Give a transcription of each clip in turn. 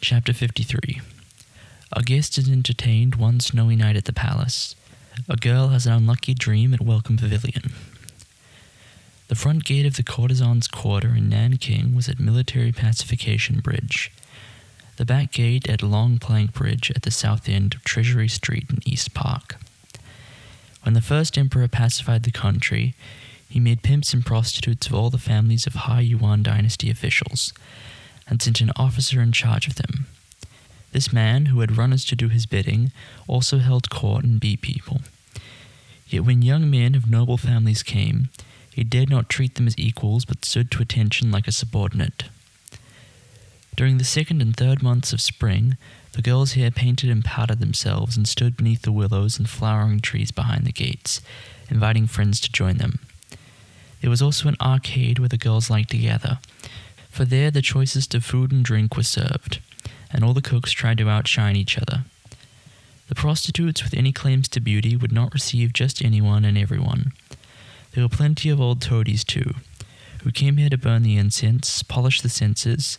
Chapter 53. A guest is entertained one snowy night at the palace. A girl has an unlucky dream at Welcome Pavilion. The front gate of the courtesan's quarter in Nanking was at Military Pacification Bridge. The back gate at Long Plank Bridge at the south end of Treasury Street in East Park. When the first emperor pacified the country, he made pimps and prostitutes of all the families of High Yuan dynasty officials, and sent an officer in charge of them. This man, who had runners to do his bidding, also held court and beat people. Yet when young men of noble families came, he dared not treat them as equals, but stood to attention like a subordinate. During the 2nd and 3rd months of spring, the girls here painted and powdered themselves and stood beneath the willows and flowering trees behind the gates, inviting friends to join them. There was also an arcade where the girls liked to gather, for there the choicest of food and drink was served, and all the cooks tried to outshine each other. The prostitutes with any claims to beauty would not receive just anyone and everyone. There were plenty of old toadies too, who came here to burn the incense, polish the censers,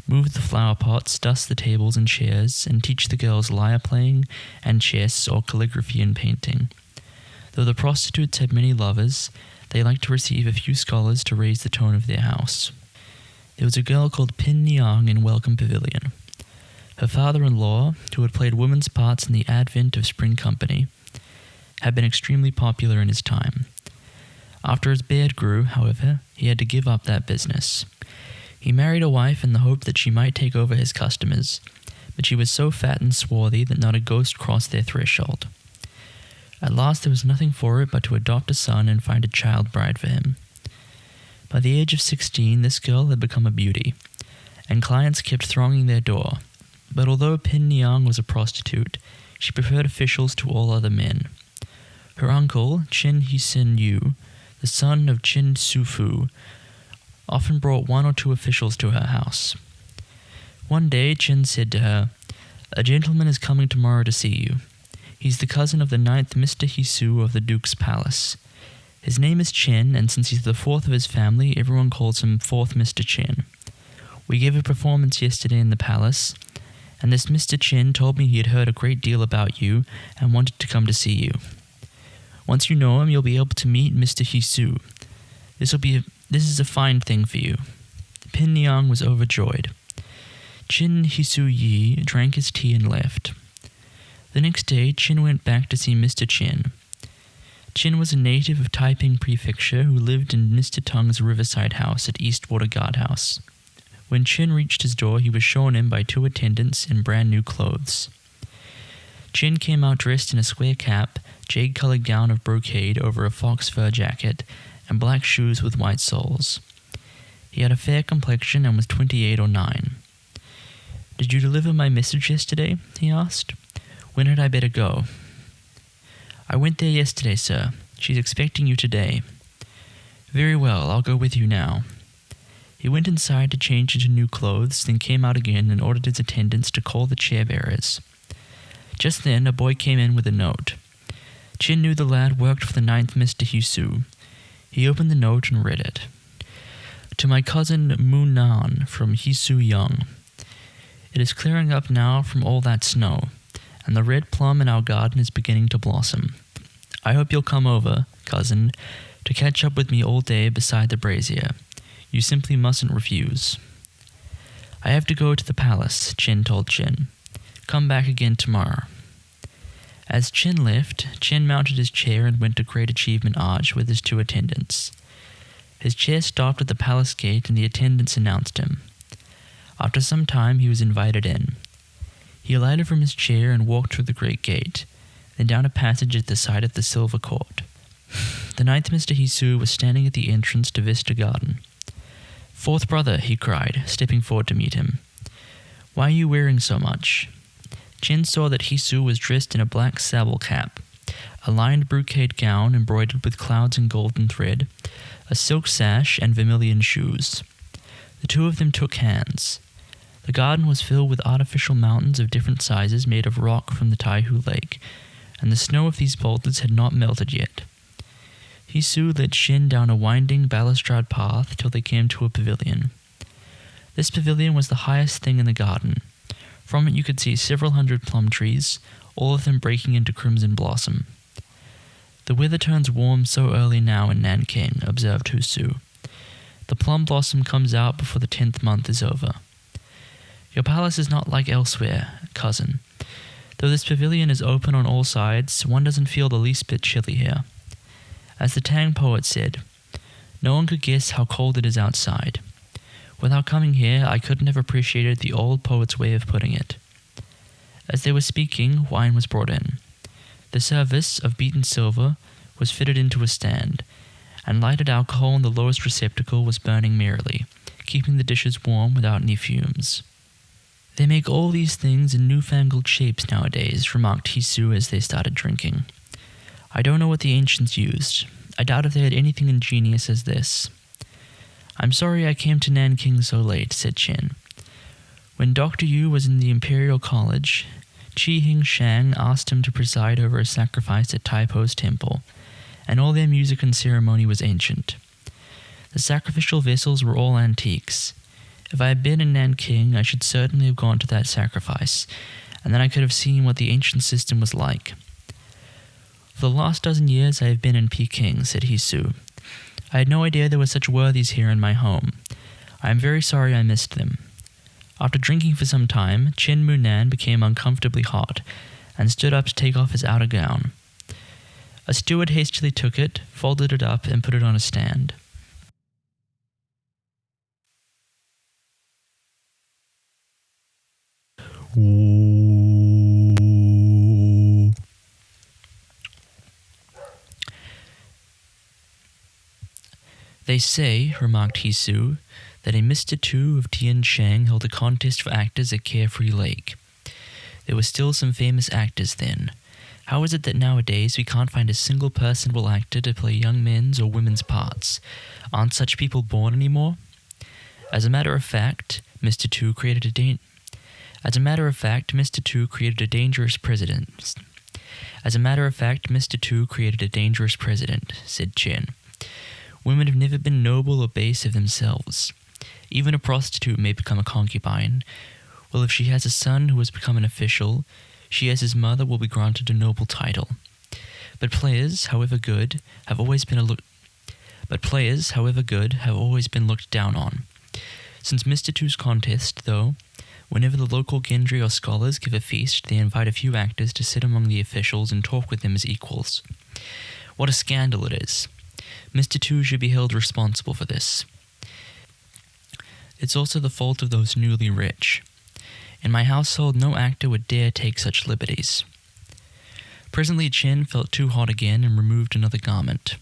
move the flower pots, dust the tables and chairs, and teach the girls lyre playing and chess or calligraphy and painting. Though the prostitutes had many lovers, they liked to receive a few scholars to raise the tone of their house. There was a girl called Pin Niang in Welcome Pavilion. Her father-in-law, who had played women's parts in the advent of Spring Company, had been extremely popular in his time. After his beard grew, however, he had to give up that business. He married a wife in the hope that she might take over his customers, but she was so fat and swarthy that not a ghost crossed their threshold. At last there was nothing for it but to adopt a son and find a child bride for him. By the age of 16, this girl had become a beauty, and clients kept thronging their door. But although Pin Niang was a prostitute, she preferred officials to all other men. Her uncle, Chin Hisin Yu, the son of Chin Sufu, often brought 1 or 2 officials to her house. One day, Chin said to her, "A gentleman is coming tomorrow to see you. He's the cousin of the 9th Mr. Hisu of the Duke's Palace. His name is Chen, and since he's the 4th of his family, everyone calls him 4th Mr. Chen. We gave a performance yesterday in the palace, and this Mr. Chen told me he had heard a great deal about you and wanted to come to see you. Once you know him, you'll be able to meet Mr. Hisu. This is a fine thing for you." Pin Niang was overjoyed. Chin Hisu Yi drank his tea and left. The next day, Chin went back to see Mr. Chen. Chin was a native of Taiping Prefecture who lived in Mr. Tung's riverside house at Eastwater Guardhouse. When Chin reached his door, he was shown in by 2 attendants in brand new clothes. Chin came out dressed in a square cap, jade-colored gown of brocade over a fox fur jacket, and black shoes with white soles. He had a fair complexion and was 28 or 9. "Did you deliver my message yesterday?" he asked. "When had I better go?" "I went there yesterday, sir. She's expecting you today." "Very well, I'll go with you now." He went inside to change into new clothes, then came out again and ordered his attendants to call the chair-bearers. Just then, a boy came in with a note. Chin knew the lad worked for the 9th Mr. Hisu. He opened the note and read it. "To my cousin Mu Nan from Hisu Young. It is clearing up now from all that snow, and the red plum in our garden is beginning to blossom. I hope you'll come over, cousin, to catch up with me all day beside the brazier. You simply mustn't refuse." "I have to go to the palace," Chin told Chin. "Come back again tomorrow." As Chin left, Chin mounted his chair and went to Great Achievement Arch with his 2 attendants. His chair stopped at the palace gate and the attendants announced him. After some time, he was invited in. He alighted from his chair and walked through the great gate, then down a passage at the side of the Silver Court. The 9th Mr. Hisu was standing at the entrance to Vista Garden. "Fourth brother," he cried, stepping forward to meet him. "Why are you wearing so much?" Chin saw that Hisu was dressed in a black sable cap, a lined brocade gown embroidered with clouds and golden thread, a silk sash, and vermilion shoes. The 2 of them took hands. The garden was filled with artificial mountains of different sizes made of rock from the Taihu Lake, and the snow of these boulders had not melted yet. Hisu led Shin down a winding balustrade path till they came to a pavilion. This pavilion was the highest thing in the garden. From it you could see several hundred plum trees, all of them breaking into crimson blossom. "The weather turns warm so early now in Nanking," observed Husu. "The plum blossom comes out before the 10th month is over. Your palace is not like elsewhere, cousin. Though this pavilion is open on all sides, one doesn't feel the least bit chilly here. As the Tang poet said, no one could guess how cold it is outside. Without coming here, I couldn't have appreciated the old poet's way of putting it." As they were speaking, wine was brought in. The service of beaten silver was fitted into a stand, and lighted alcohol in the lowest receptacle was burning merrily, keeping the dishes warm without any fumes. "They make all these things in newfangled shapes nowadays," remarked Hisu as they started drinking. "I don't know what the ancients used. I doubt if they had anything ingenious as this." "I'm sorry I came to Nanking so late," said Chen. "When Dr. Yu was in the Imperial College, Qi Hing Shang asked him to preside over a sacrifice at Taipo's temple, and all their music and ceremony was ancient. The sacrificial vessels were all antiques. If I had been in Nanking, I should certainly have gone to that sacrifice, and then I could have seen what the ancient system was like. For the last dozen years I have been in Peking," said Hisu. "I had no idea there were such worthies here in my home. I am very sorry I missed them." After drinking for some time, Chen Munan became uncomfortably hot, and stood up to take off his outer gown. A steward hastily took it, folded it up, and put it on a stand. "They say," remarked Hisu, "that a Mr. Tu of Tianshang held a contest for actors at Carefree Lake. There were still some famous actors then. How is it that nowadays we can't find a single personable actor to play young men's or women's parts? Aren't such people born anymore? As a matter of fact, Mr. Tu created a dangerous president, said Chen. "Women have never been noble or base of themselves. Even a prostitute may become a concubine. Well, if she has a son who has become an official, she as his mother will be granted a noble title. But players, however good, have always been looked down on. Since Mr. Tu's contest, though, whenever the local Gendry or scholars give a feast, they invite a few actors to sit among the officials and talk with them as equals. What a scandal it is. Mr. Tu should be held responsible for this. It's also the fault of those newly rich. In my household, no actor would dare take such liberties." Presently Chen felt too hot again and removed another garment.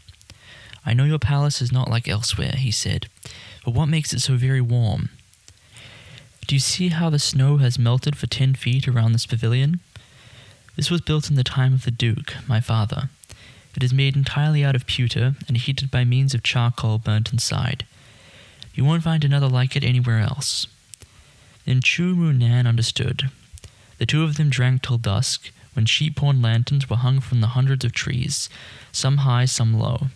"I know your palace is not like elsewhere," he said, "but what makes it so very warm? Do you see how the snow has melted for 10 feet around this pavilion? This was built in the time of the Duke, my father. It is made entirely out of pewter and heated by means of charcoal burnt inside. You won't find another like it anywhere else." Then Chu Munan understood. The two of them drank till dusk, when sheep-horn lanterns were hung from the hundreds of trees, some high, some low.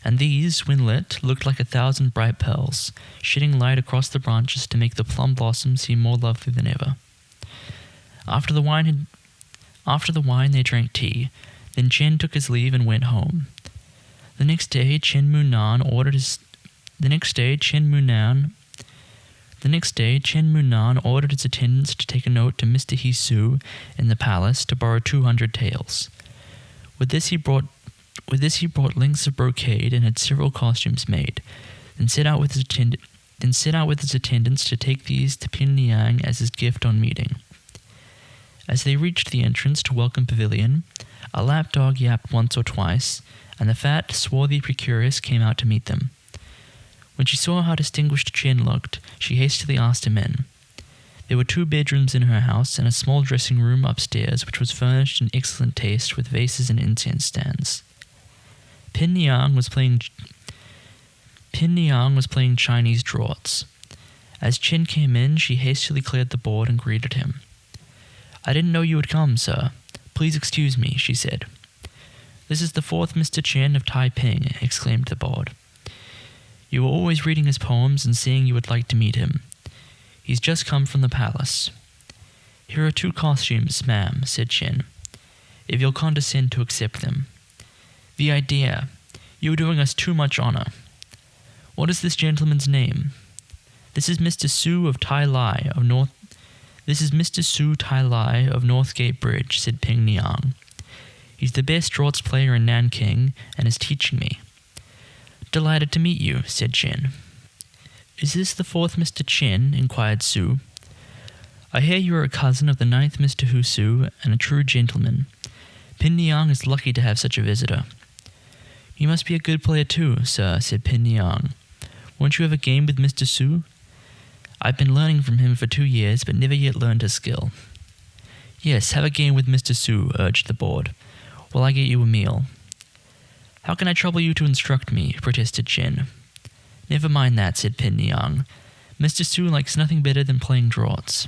And these, when lit, looked like 1,000 bright pearls, shedding light across the branches to make the plum blossoms seem more lovely than ever. After the wine, they drank tea. Then Chen took his leave and went home. The next day, Chen Munan ordered his attendants to take a note to Mr. Hisu in the palace to borrow 200 taels. With this he brought lengths of brocade and had several costumes made, then set out with his attendants to take these to Pinliang as his gift on meeting. As they reached the entrance to Welcome Pavilion, a lapdog yapped once or twice, and the fat, swarthy procuress came out to meet them. When she saw how distinguished Chen looked, she hastily asked him in. There were 2 bedrooms in her house and a small dressing room upstairs, which was furnished in excellent taste with vases and incense stands. Pinliang was playing Chinese draughts. As Chen came in, she hastily cleared the board and greeted him. "I didn't know you would come, sir. Please excuse me," she said. "This is the 4th Mr. Chen of Taiping," exclaimed the board. "You were always reading his poems and saying you would like to meet him. He's just come from the palace." Here are 2 costumes, ma'am, said Chin, if you'll condescend to accept them. The idea! You are doing us too much honor. What is this gentleman's name? This is Mr. Su of Tai Lai of North. This is Mr. Su Tai Lai of Northgate Bridge, said Ping Niang. He's the best draughts player in Nanking and is teaching me. Delighted to meet you, said Chen. Is this the 4th Mr. Chen? Inquired Su. I hear you are a cousin of the 9th Mr. Husu and a true gentleman. Pin Niang is lucky to have such a visitor. You must be a good player too, sir, said Pin Niang. Won't you have a game with Mr. Su? I've been learning from him for 2 years, but never yet learned his skill. Yes, have a game with Mr. Su, urged the board, while I get you a meal. How can I trouble you to instruct me? Protested Chen. Never mind that, said Pin Niang. Mr. Su likes nothing better than playing draughts.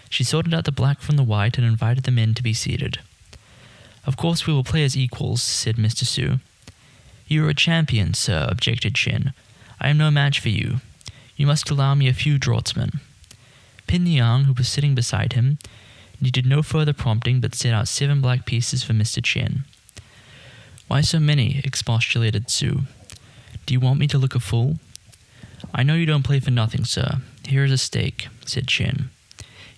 She sorted out the black from the white and invited the men to be seated. Of course we will play as equals, said Mr. Su. You are a champion, sir, objected Chen. I am no match for you. You must allow me a few draughtsmen. Pin Niang, who was sitting beside him, needed no further prompting but set out 7 black pieces for Mr. Chen. Why so many? Expostulated Su. Do you want me to look a fool? I know you don't play for nothing, sir. Here is a stake, said Chen.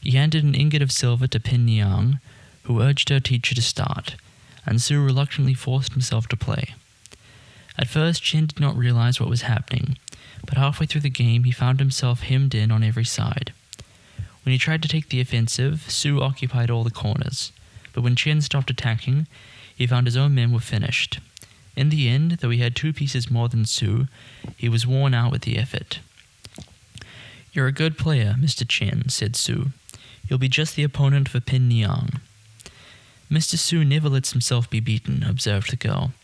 He handed an ingot of silver to Pin Niang, who urged her teacher to start, and Su reluctantly forced himself to play. At first, Chen did not realize what was happening, but halfway through the game he found himself hemmed in on every side. When he tried to take the offensive, Su occupied all the corners, but when Chen stopped attacking, he found his own men were finished. In the end, though he had 2 pieces more than Su, he was worn out with the effort. You're a good player, Mr. Chen, said Su. You'll be just the opponent for Pin Niang. Mr. Su never lets himself be beaten, observed the girl,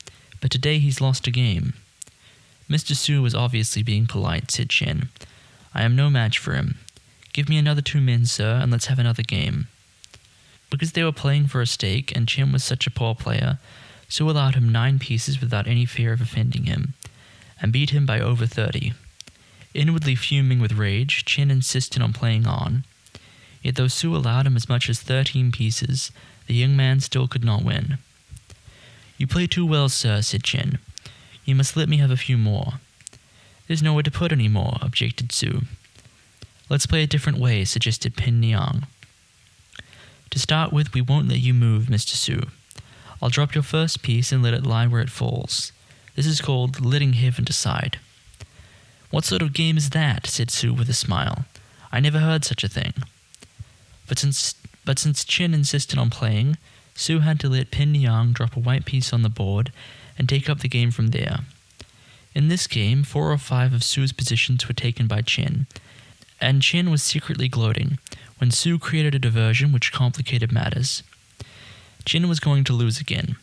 but today he's lost a game. Mr. Su was obviously being polite, said Chen. I am no match for him. Give me another 2 men, sir, and let's have another game. Because they were playing for a stake, and Chen was such a poor player, Su allowed him 9 pieces without any fear of offending him, and beat him by over 30. Inwardly fuming with rage, Chen insisted on playing on. Yet though Su allowed him as much as 13 pieces, the young man still could not win. You play too well, sir, said Chen. You must let me have a few more. There's nowhere to put any more, objected Su. Let's play a different way, suggested Pin Niang. To start with, we won't let you move, Mr. Su. I'll drop your first piece and let it lie where it falls. This is called letting heaven decide. What sort of game is that? Said Su with a smile. I never heard such a thing. But since Chen insisted on playing, Su had to let Pin Niang drop a white piece on the board and take up the game from there. In this game, 4 or 5 of Su's positions were taken by Chen, and Chen was secretly gloating when Su created a diversion which complicated matters. Chen was going to lose again.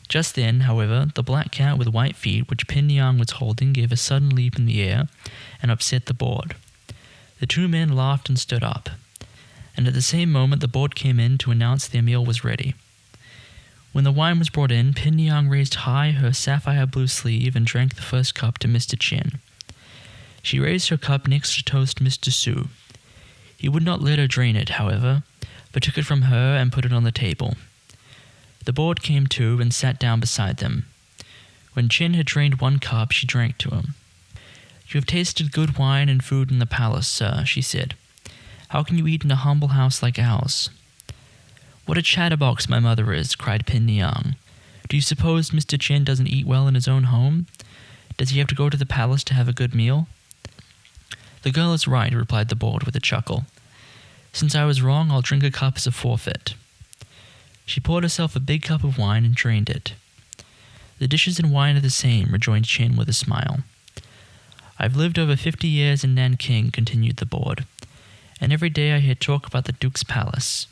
Just then, however, the black cat with white feet which Pin Niang was holding gave a sudden leap in the air and upset the board. The 2 men laughed and stood up, and at the same moment the board came in to announce their meal was ready. When the wine was brought in, Pin Niang raised high her sapphire blue sleeve and drank the first cup to Mr. Chen. She raised her cup next to toast Mr. Su. He would not let her drain it, however, but took it from her and put it on the table. The board came to and sat down beside them. When Chen had drained 1 cup, she drank to him. You have tasted good wine and food in the palace, sir, she said. How can you eat in a humble house like ours? What a chatterbox my mother is, cried Pin Niang. Do you suppose Mr. Chen doesn't eat well in his own home? Does he have to go to the palace to have a good meal? The girl is right, replied the board with a chuckle. Since I was wrong, I'll drink a cup as a forfeit. She poured herself a big cup of wine and drained it. The dishes and wine are the same, rejoined Chen with a smile. I've lived over 50 years in Nanking, continued the board, and every day I hear talk about the Duke's palace.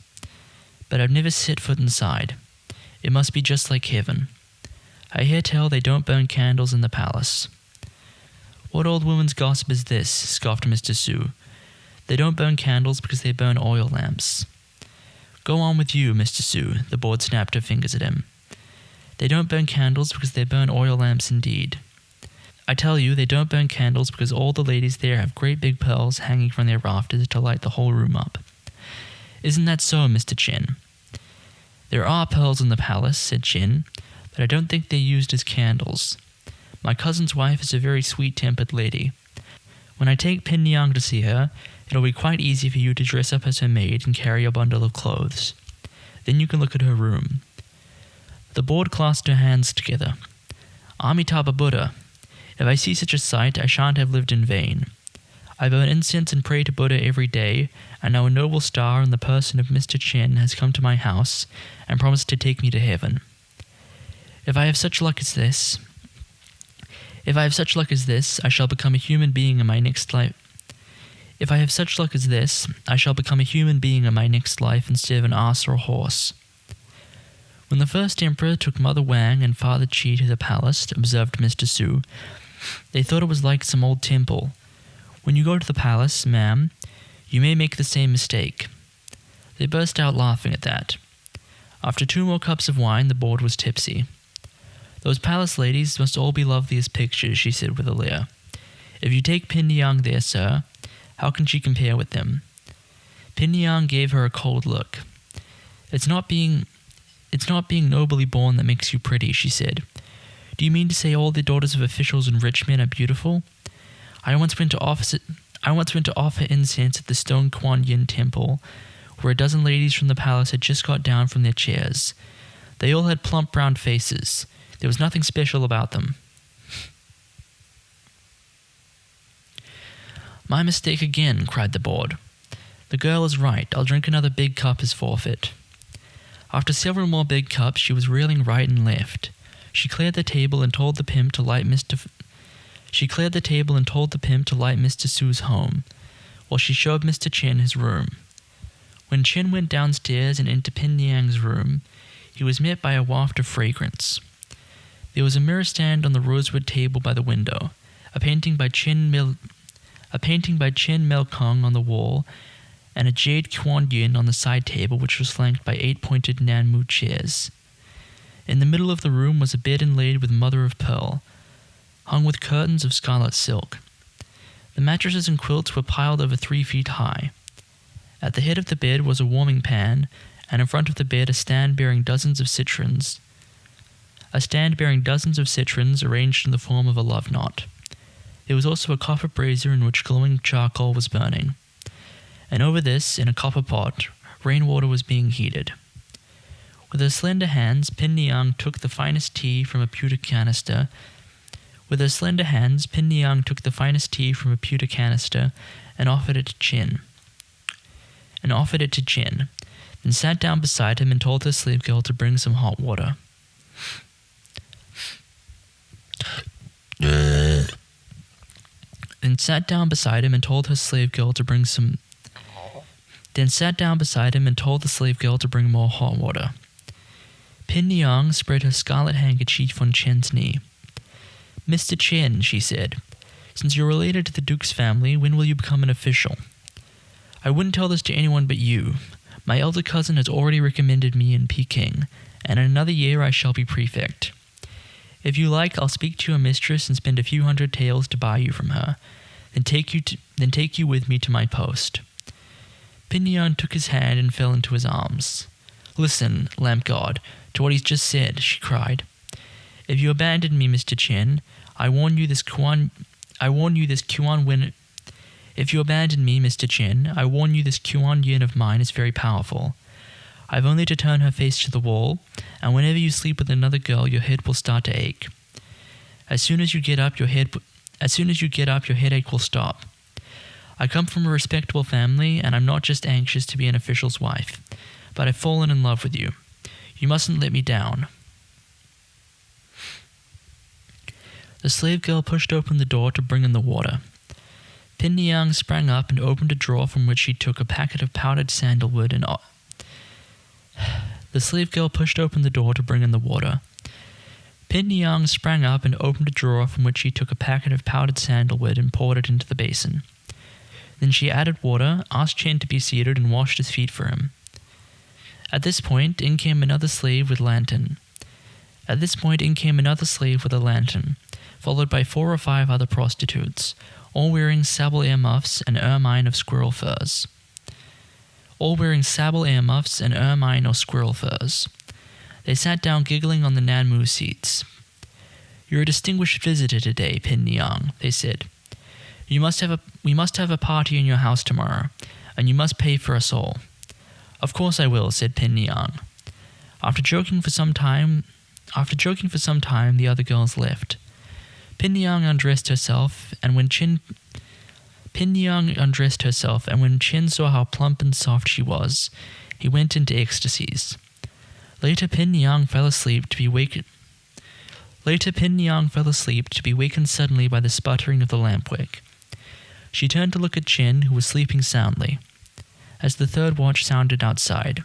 But I've never set foot inside. It must be just like heaven. I hear tell they don't burn candles in the palace. What old woman's gossip is this? Scoffed Mr. Su. They don't burn candles because they burn oil lamps. Go on with you, Mr. Su, the board snapped her fingers at him. They don't burn candles because they burn oil lamps indeed. I tell you, they don't burn candles because all the ladies there have great big pearls hanging from their rafters to light the whole room up. Isn't that so, Mr. Chin?" "There are pearls in the palace," said Chin, "but I don't think they're used as candles. My cousin's wife is a very sweet-tempered lady. When I take Pin Yang to see her, it'll be quite easy for you to dress up as her maid and carry a bundle of clothes. Then you can look at her room." The board clasped her hands together. "Amitabha Buddha, if I see such a sight, I shan't have lived in vain. I burn incense and pray to Buddha every day, and now a noble star in the person of Mr. Chen has come to my house and promised to take me to heaven. If I have such luck as this, I shall become a human being in my next life. If I have such luck as this, I shall become a human being in my next life instead of an ass or a horse." "When the first emperor took Mother Wang and Father Qi to the palace," observed Mr. Su, "they thought it was like some old temple. When you go to the palace, ma'am, you may make the same mistake." They burst out laughing at that. After 2 more cups of wine, the board was tipsy. "Those palace ladies must all be lovely as pictures," she said with a leer. "If you take Pin Yang there, sir, how can she compare with them?" Pin Yang gave her a cold look. It's not being nobly born that makes you pretty," she said. "Do you mean to say all the daughters of officials and rich men are beautiful? I once went to offer incense at the Stone Kuan Yin Temple, where a dozen ladies from the palace had just got down from their chairs. They all had plump round faces. There was nothing special about them." "My mistake again," cried the board. "The girl is right. I'll drink another big cup as forfeit." After several more big cups, she was reeling right and left. She cleared the table and told the pimp to light Mr. Su's home, while she showed Mr. Chen his room. When Chen went downstairs and into Pin Yang's room, he was met by a waft of fragrance. There was a mirror stand on the rosewood table by the window, a painting by Chen Melkong on the wall, and a jade Kuan Yin on the side table, which was flanked by 8-pointed Nanmu chairs. In the middle of the room was a bed inlaid with mother of pearl, hung with curtains of scarlet silk. The mattresses and quilts were piled over 3 feet high. At the head of the bed was a warming pan, and in front of the bed a stand bearing dozens of citrons arranged in the form of a love knot. There was also a copper brazier in which glowing charcoal was burning. And over this, in a copper pot, rainwater was being heated. With her slender hands, Pin Yang took the finest tea from a pewter canister. And offered it to Chin. Then sat down beside him and told her slave girl to bring some hot water. Then sat down beside him and told the slave girl to bring more hot water. Pin Yang spread her scarlet handkerchief on Chen's knee. "Mr. Chen," she said, "since you're related to the Duke's family, when will you become an official? I wouldn't tell this to anyone but you. My elder cousin has already recommended me in Peking, and in another year I shall be prefect. If you like, I'll speak to your mistress and spend a few hundred taels to buy you from her, then take you with me to my post." Pin Yang took his hand and fell into his arms. "Listen, lamp god, to what he's just said," she cried. "If you abandon me, Mr. Chen, I warn you this Kuan Yin of mine is very powerful. I've only to turn her face to the wall, and whenever you sleep with another girl, your head will start to ache. As soon as you get up, your headache will stop. I come from a respectable family, and I'm not just anxious to be an official's wife, but I've fallen in love with you. You mustn't let me down." The slave girl pushed open the door to bring in the water. Pin Yang sprang up and opened a drawer from which she took a packet of powdered sandalwood and The slave girl pushed open the door to bring in the water. Pin Yang sprang up and opened a drawer from which she took a packet of powdered sandalwood and poured it into the basin. Then she added water, asked Chen to be seated, and washed his feet for him. At this point, in came another slave with a lantern, followed by 4 or 5 other prostitutes, all wearing sable earmuffs and ermine of squirrel furs. all wearing sable earmuffs and ermine or squirrel furs. They sat down giggling on the Nanmu seats. "You're a distinguished visitor today, Pin Niang," they said. We must have a party in your house tomorrow, and you must pay for us all." "Of course I will," said Pin Niang. After joking for some time, the other girls left. Pin Niang undressed herself, and when Chin saw how plump and soft she was, he went into ecstasies. Later Pin Niang fell asleep to be wakened suddenly by the sputtering of the lampwick. She turned to look at Chin, who was sleeping soundly, as the third watch sounded outside.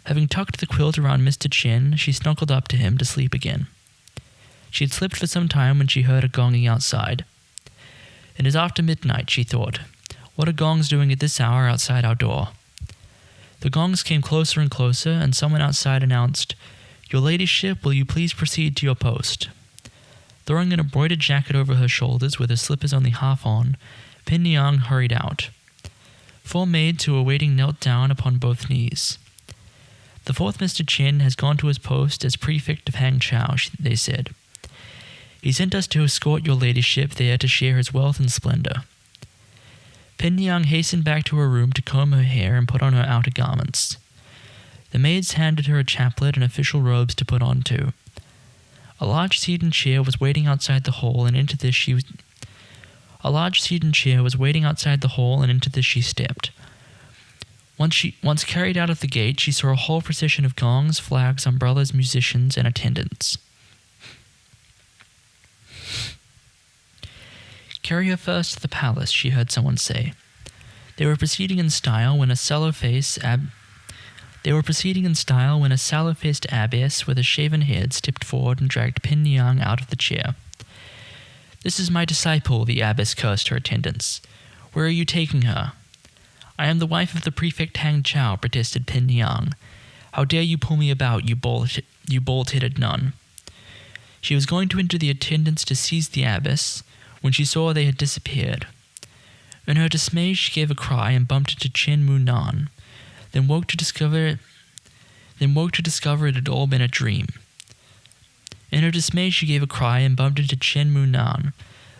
Having tucked the quilt around Mr. Chin, she snuggled up to him to sleep again. She had slept for some time when she heard a gonging outside. "It is after midnight," she thought. "What are gongs doing at this hour outside our door?" The gongs came closer and closer, and someone outside announced, "Your ladyship, will you please proceed to your post?" Throwing an embroidered jacket over her shoulders with her slippers only half on, Pin Niang hurried out. 4 maids who were waiting knelt down upon both knees. "The fourth Mr. Chin has gone to his post as prefect of Hangzhou," they said. "He sent us to escort your ladyship there to share his wealth and splendor." Pin Niang hastened back to her room to comb her hair and put on her outer garments. The maids handed her a chaplet and official robes to put on too. A large sedan chair was waiting outside the hall, and into this she stepped. Once carried out of the gate, she saw a whole procession of gongs, flags, umbrellas, musicians, and attendants. "Carry her first to the palace," she heard someone say. They were proceeding in style when a sallow-faced abbess with a shaven head stepped forward and dragged Pin Niang out of the chair. "This is my disciple," the abbess cursed her attendants. "Where are you taking her?" "I am the wife of the prefect Hangzhou," protested Pin Niang. "How dare you pull me about, you bald-headed nun?" She was going to enter the attendants to seize the abbess when she saw they had disappeared. In her dismay, she gave a cry and bumped into Chen Mu Nan, then woke to discover it had all been a dream. In her dismay, she gave a cry and bumped into Chen Mu Nan,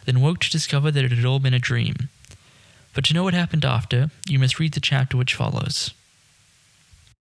then woke to discover that it had all been a dream. But to know what happened after, you must read the chapter which follows.